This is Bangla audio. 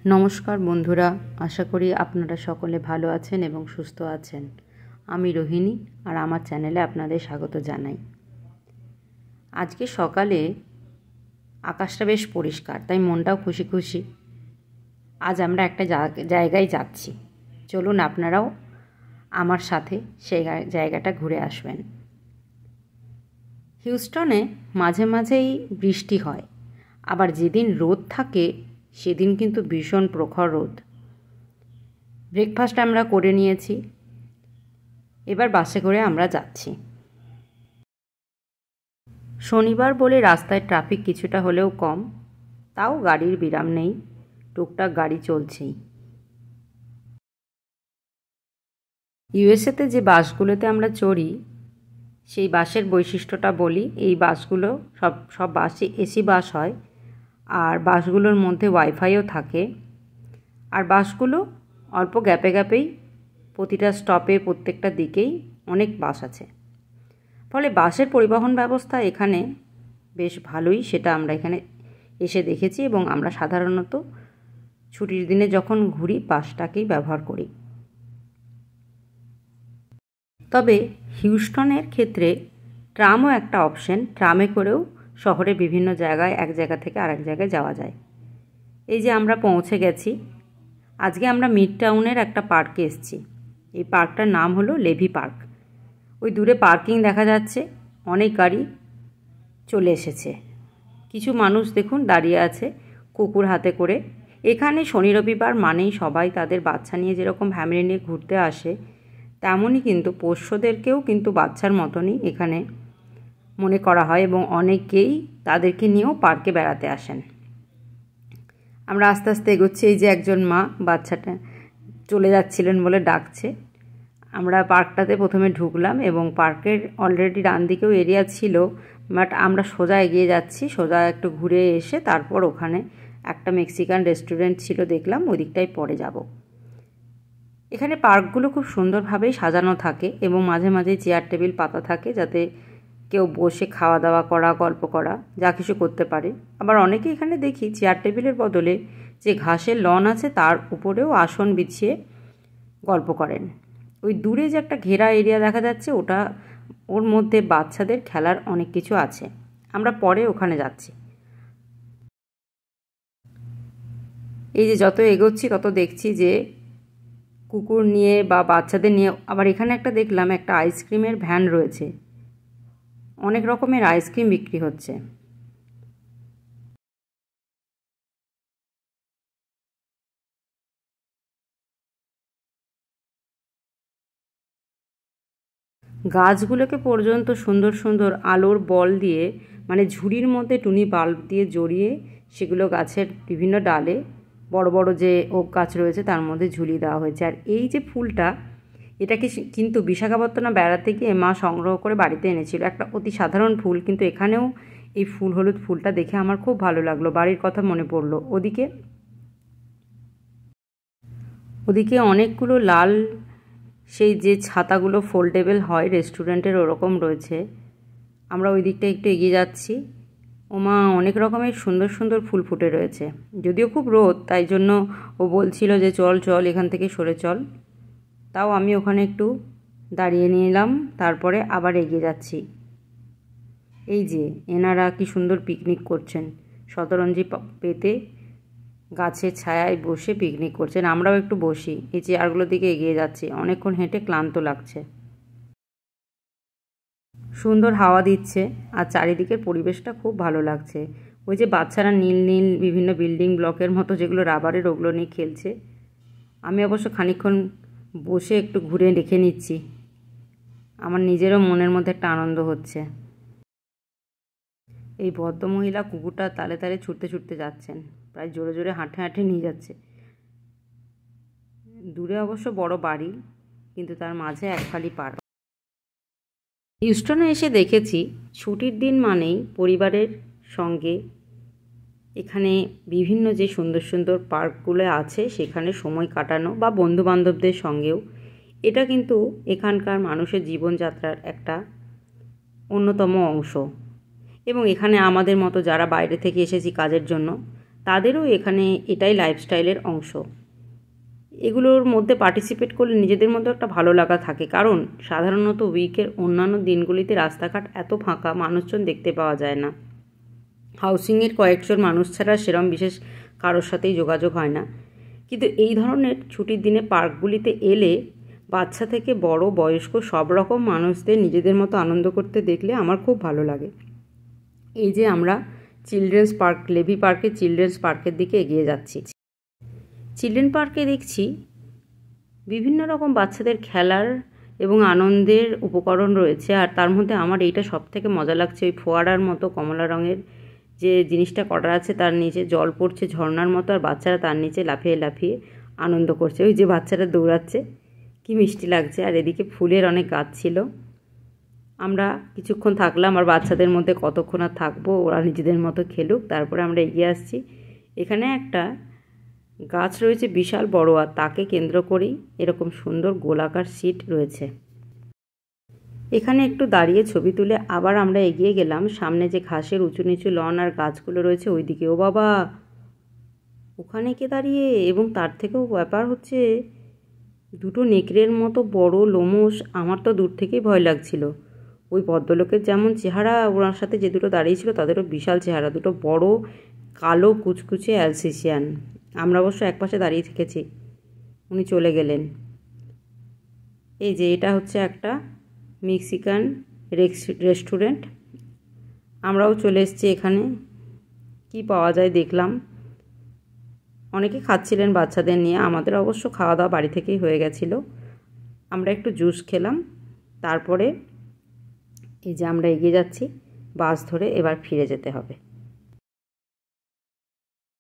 নমস্কার বন্ধুরা, আশা করি আপনারা সকলে ভালো আছেন এবং সুস্থ আছেন। আমি রোহিণী আর আমার চ্যানেলে আপনাদের স্বাগত জানাই। আজকে সকালে আকাশটা বেশ পরিষ্কার, তাই মনটাও খুশি খুশি। আজ আমরা একটা জায়গায় যাচ্ছি, চলুন আপনারাও আমার সাথে সেই জায়গাটা ঘুরে আসবেন। হিউস্টনে মাঝে মাঝেই বৃষ্টি হয়, আবার যেদিন রোদ থাকে সেদিন কিন্তু ভীষণ প্রখর রোদ। ব্রেকফাস্ট আমরা করে নিয়েছি, এবার বাসে করে আমরা যাচ্ছি। শনিবার বলে রাস্তায় ট্রাফিক কিছুটা হলেও কম, তাও গাড়ির বিরাম নেই, টুকটাক গাড়ি চলছেই। ইউএসএতে যে বাসগুলোতে আমরা চড়ি সেই বাসের বৈশিষ্ট্যটা বলি। এই বাসগুলো সব বাসই এসি বাস হয়, আর বাসগুলোর মধ্যে ওয়াইফাইও থাকে। আর বাসগুলো অল্প গ্যাপে গ্যাপেই প্রতিটা স্টপে প্রত্যেকটা দিকেই অনেক বাস আছে, ফলে বাসের পরিবহন ব্যবস্থা এখানে বেশ ভালোই, সেটা আমরা এখানে এসে দেখেছি। এবং আমরা সাধারণত ছুটির দিনে যখন ঘুরি বাসটাকেই ব্যবহার করি। তবে হিউস্টনের ক্ষেত্রে ট্রামও একটা অপশন, ট্রামে করেও শহরে বিভিন্ন জায়গায় এক জায়গা থেকে আরেক জায়গায় যাওয়া যায়। এই যে আমরা পৌঁছে গেছি। আজকে আমরা মিড টাউনের একটা পার্কে এসেছি। এই পার্কটার নাম হলো লেভি পার্ক। ওই দূরে পার্কিং দেখা যাচ্ছে, অনেক গাড়ি চলে এসেছে। কিছু মানুষ দেখুন দাঁড়িয়ে আছে কুকুর হাতে করে। এখানে শনি রবিবার মানেই সবাই তাদের বাচ্চা নিয়ে যেরকম ফ্যামিলি নিয়ে ঘুরতে আসে, তেমনই কিন্তু পোষ্যদেরকেও কিন্তু বাচ্চার মতনই এখানে মনে করা হয়, এবং অনেকেই তাদেরকে নিয়েও পার্কে বেড়াতে আসেন। আমরা আস্তে আস্তে এগোচ্ছি। এই যে একজন মা বাচ্চাটা চলে যাচ্ছিলেন বলে ডাকছে। আমরা পার্কটাতে প্রথমে ঢুকলাম, এবং পার্কের অলরেডি ডান দিকেও এরিয়া ছিল, বাট আমরা সোজা এগিয়ে যাচ্ছি। সোজা একটু ঘুরে এসে তারপর ওখানে একটা মেক্সিকান রেস্টুরেন্ট ছিল, দেখলাম ওই দিকটাই পরে যাব। এখানে পার্কগুলো খুব সুন্দরভাবেই সাজানো থাকে, এবং মাঝে মাঝে চেয়ার টেবিল পাতা থাকে যাতে কেউ বসে খাওয়া দাওয়া করা, গল্প করা, যা কিছু করতে পারে। আবার অনেকে এখানে দেখি চেয়ার টেবিলের বদলে যে ঘাসের লন আছে তার উপরেও আসন বিছিয়ে গল্প করেন। ওই দূরে যে একটা ঘেরা এরিয়া দেখা যাচ্ছে, ওর মধ্যে বাচ্চাদের খেলার অনেক কিছু আছে। আমরা পরে ওখানে যাচ্ছি। এই যে যত এগোচ্ছি তত দেখছি যে কুকুর নিয়ে বা বাচ্চাদের নিয়ে, আবার এখানে একটা দেখলাম একটা আইসক্রিমের ভ্যান রয়েছে, অনেক রকমের আইসক্রিম বিক্রি হচ্ছে। গাছগুলোকে পর্যন্ত সুন্দর সুন্দর আলোর বল দিয়ে, মানে ঝুড়ির মধ্যে টুনি বাল্ব দিয়ে জড়িয়ে সেগুলো গাছের বিভিন্ন ডালে, বড় বড় যে ওক গাছ রয়েছে তার মধ্যে ঝুলিয়ে দেওয়া হয়েছে। আর এই যে ফুলটা, এটাকে কিন্তু বিশাখাপত্তনম বেড়াতে গিয়ে মা সংগ্রহ করে বাড়িতে এনেছিল। একটা অতি সাধারণ ফুল, কিন্তু এখানেও এই ফুল হলুদ ফুলটা দেখে আমার খুব ভালো লাগলো, বাড়ির কথা মনে পড়লো। ওদিকে অনেকগুলো লাল সেই যে ছাতাগুলো ফোল্ডেবল হয় রেস্টুরেন্টের, ওরকম রয়েছে। আমরা ওই দিকটা একটু এগিয়ে যাচ্ছি। ওমা, অনেক রকমের সুন্দর সুন্দর ফুল ফুটে রয়েছে। যদিও খুব রোদ, তাই জন্য ও বলছিল যে চল চল এখান থেকে সরে চল। তাও আমি ওখানে একটু দাঁড়িয়ে নিলাম, তারপরে আবার এগিয়ে যাচ্ছি। এই যে এনারা কি সুন্দর পিকনিক করছেন, শতরঞ্জি পেতে গাছের ছায়ায় বসে পিকনিক করছেন। আমরাও একটু বসি। এই চেয়ারগুলোর দিকে এগিয়ে যাচ্ছি, অনেকক্ষণ হেঁটে ক্লান্ত লাগছে। সুন্দর হাওয়া দিচ্ছে, আর চারিদিকের পরিবেশটা খুব ভালো লাগছে। ওই যে বাচ্চারা নীল নীল বিভিন্ন বিল্ডিং ব্লকের মতো যেগুলো রাবারের, ওগুলো নিয়ে খেলছে। আমি অবশ্য খানিকক্ষণ বসে একটু ঘুরে দেখে নিচ্ছি। আমার নিজেরও মনের মধ্যে একটা আনন্দ হচ্ছে। এই ভদ্রমহিলা কুকুরটা তালে তালে ছুটতে ছুটতে যাচ্ছেন, প্রায় জোরে জোরে হাঁটে হাঁটে নিয়ে যাচ্ছে। দূরে অবশ্য বড় বাড়ি, কিন্তু তার মাঝে এক ফালি পার্ক। হিউস্টনে এসে দেখেছি ছুটির দিন মানেই পরিবারের সঙ্গে এখানে বিভিন্ন যে সুন্দর সুন্দর পার্কগুলো আছে সেখানে সময় কাটানো, বা বন্ধুবান্ধবদের সঙ্গেও, এটা কিন্তু এখানকার মানুষের জীবনযাত্রার একটা অন্যতম অংশ। এবং এখানে আমাদের মতো যারা বাইরে থেকে এসেছি কাজের জন্য, তাদেরও এখানে এটাই লাইফস্টাইলের অংশ। এগুলোর মধ্যে পার্টিসিপেট করলে নিজেদের মধ্যে একটা ভালো লাগা থাকে, কারণ সাধারণত উইকের অন্যান্য দিনগুলিতে রাস্তাঘাট এত ফাঁকা, মানুষজন দেখতে পাওয়া যায় না। হাউসিংয়ের কয়েকজন মানুষ ছাড়া সেরম বিশেষ কারোর সাথেই যোগাযোগ হয় না। কিন্তু এই ধরনের ছুটির দিনে পার্কগুলিতে এলে বাচ্চা থেকে বড়, বয়স্ক সব রকম মানুষদের নিজেদের মতো আনন্দ করতে দেখলে আমার খুব ভালো লাগে। এই যে আমরা চিলড্রেন্স পার্ক, লেভি পার্কে চিলড্রেন্স পার্কের দিকে এগিয়ে যাচ্ছি। চিলড্রেন পার্কে দেখছি বিভিন্ন রকম বাচ্চাদের খেলার এবং আনন্দের উপকরণ রয়েছে, আর তার মধ্যে আমার এইটা সবথেকে মজা লাগছে, ওই ফোয়ারার মতো কমলা রঙের যে জিনিসটা করা আছে, তার নিচে জল পড়ছে ঝর্ণার মতো, আর বাচ্চারা তার নিচে লাফিয়ে লাফিয়ে আনন্দ করছে। ওই যে বাচ্চারা দৌড়াচ্ছে, কি মিষ্টি লাগছে। আর এদিকে ফুলের অনেক গাছ ছিল। আমরা কিছুক্ষণ থাকলাম, আর বাচ্চাদের মধ্যে কতক্ষণ আর থাকবো, ওরা নিজেদের মতো খেলুক। তারপরে আমরা এগিয়ে আসছি। এখানে একটা গাছ রয়েছে বিশাল বড়, আর তাকে কেন্দ্র করেই এরকম সুন্দর গোলাকার সিট রয়েছে। এখানে একটু দাঁড়িয়ে ছবি তুলে আবার আমরা এগিয়ে গেলাম। সামনে যে ঘাসের উঁচু নিচু লন আর গাছগুলো রয়েছে ওই দিকে। ও বাবা, ওখানে কে দাঁড়িয়ে! এবং তার থেকেও ব্যাপার হচ্ছে দুটো নেকড়ের মতো বড় লোমশ। আমার তো দূর থেকেই ভয় লাগছিল। ওই ভদ্রলোকের যেমন চেহারা, ওনার সাথে যে দুটো দাঁড়িয়েছিল তাদেরও বিশাল চেহারা, দুটো বড় কালো কুচকুচে অ্যালসেশিয়ান। আমরা অবশ্য একপাশে দাঁড়িয়ে থেকেছি, উনি চলে গেলেন। এই যে এটা হচ্ছে একটা মেক্সিকান রেস্টুরেন্ট। আমরাও চলে এসেছি এখানে। কি পাওয়া যায় দেখলাম। অনেকে খাচ্ছিলেন বাচ্চাদের নিয়ে, আমাদের অবশ্য খাওয়া দাওয়া বাড়ি থেকেই হয়ে গেছিলো। আমরা একটু জুস খেলাম, তারপরে এই যে আমরা এগিয়ে যাচ্ছি বাস ধরে, এবার ফিরে যেতে হবে।